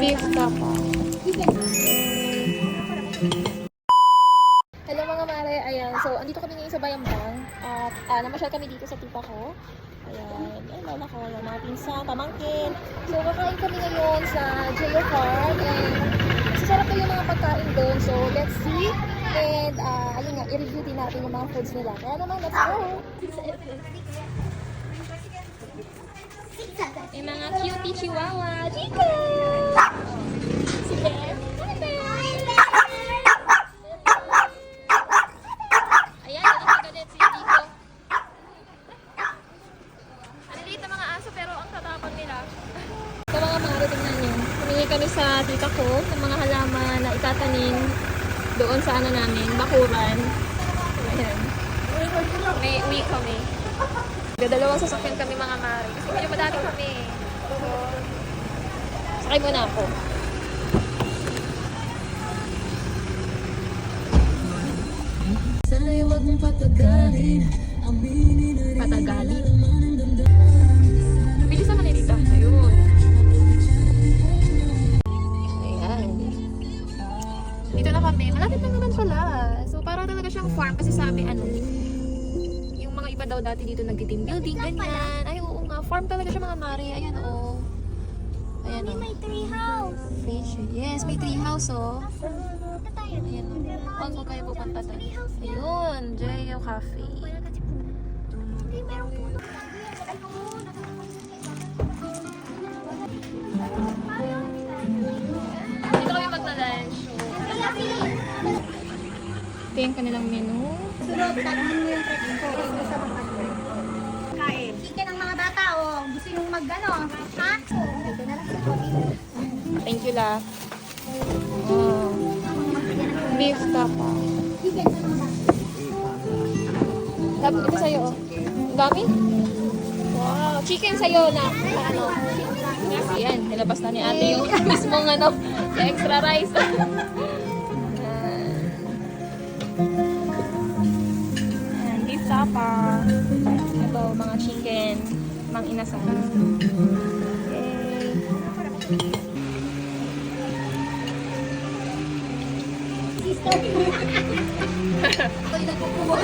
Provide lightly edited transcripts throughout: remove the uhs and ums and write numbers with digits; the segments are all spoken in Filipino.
Beef tapa. Hello mga mare, ayan. So, andito kami ngayon sa Bayambang. At namasyal kami dito sa tita ko. Ayan. Ay, lola ko. Ayan, mga pinsan, pamangkin. So, kakain kami ngayon sa J.O. Park. And masasarap pa yung mga pagkain doon. So, let's see. And, ayun nga, i-review din natin yung mga foods nila. Kaya naman, let's go! Yung mga cutie chihuahua. Chico! Si Ben. Hi, Ben! Ayan, nagkagalit si Chico. Maliliit na mga aso pero ang tatapang nila. Sa mga mare, tingnan nyo. Humingi kami sa tita ko ng mga halaman na itatanim doon sa ano namin, bakuran. Ayan. May uwi kami. Dalawang sasakyan kami mga mare. Kasi medyo madami kami. So, sakay muna ako. Patagalin? Bilis naman eh dito. Ayun. Ayan. Dito na kami. Malapit lang naman pala. So, parang talaga siyang farm. Kasi sabi, yung mga iba daw dati dito nag-team building, ganyan. Ay, oo nga. Farm talaga siya mga mare. Ayan, oo. Ayan, oo. May tree house. Fish. Yes, may tree house, oh. Punta tayo. Ayan, oh. Saan po kayo pupunta doon? Ayun, J.O. Cafe. Hindi, meron puno. Dito kami magla-lunch. Ito yung kanilang menu. Sunod, tatanungin mo yung trip ko. Kain. Chicken ng mga bata, oh. Gusto yung mag-ano, ha? Ito na lang sa coffee. Thank you, la. Oh. Beef tapa. Chicken ng mga bata. Tapos ito sa'yo, oh. Ang dami? Wow. Chicken sa'yo na ano. Ayan, nilabas na ni ate yung mismong ano, yung extra rice. Ayan, beef tapa. Ito, mga chicken. Mang inasal. Yay. Sister. Ako'y nagpupumo.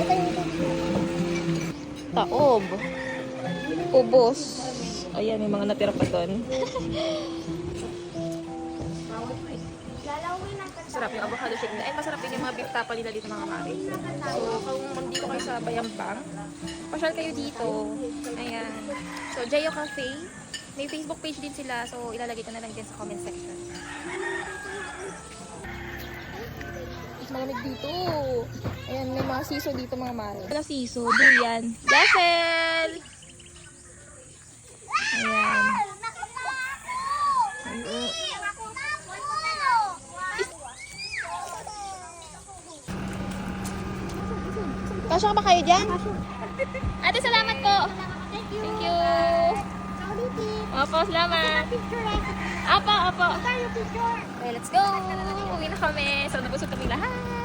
Ito yung Taob. Ubos. Ayan, may mga natira pa doon. Masarap yung avocado shake na. Ay, masarap din yung mga beef tapa nila dito mga mare. So, kung nandito kayo sa Bayambang, pasyal kayo dito. Ayan. So, J.O. Cafe. May Facebook page din sila. So, ilalagay ko na lang din sa comment section. Malamig dito. Ayan, may mga siso dito mga mare. Wala siso, durian. Yasel! Ayan. Ayun. Kasya ka ba kayo dyan? Ate, salamat po. Thank you. Thank you. Opo, salamat. Picture eh. Apo, apo. Tayo picture. Okay, let's go. Uwi na kami. So, nabusog kami lahat.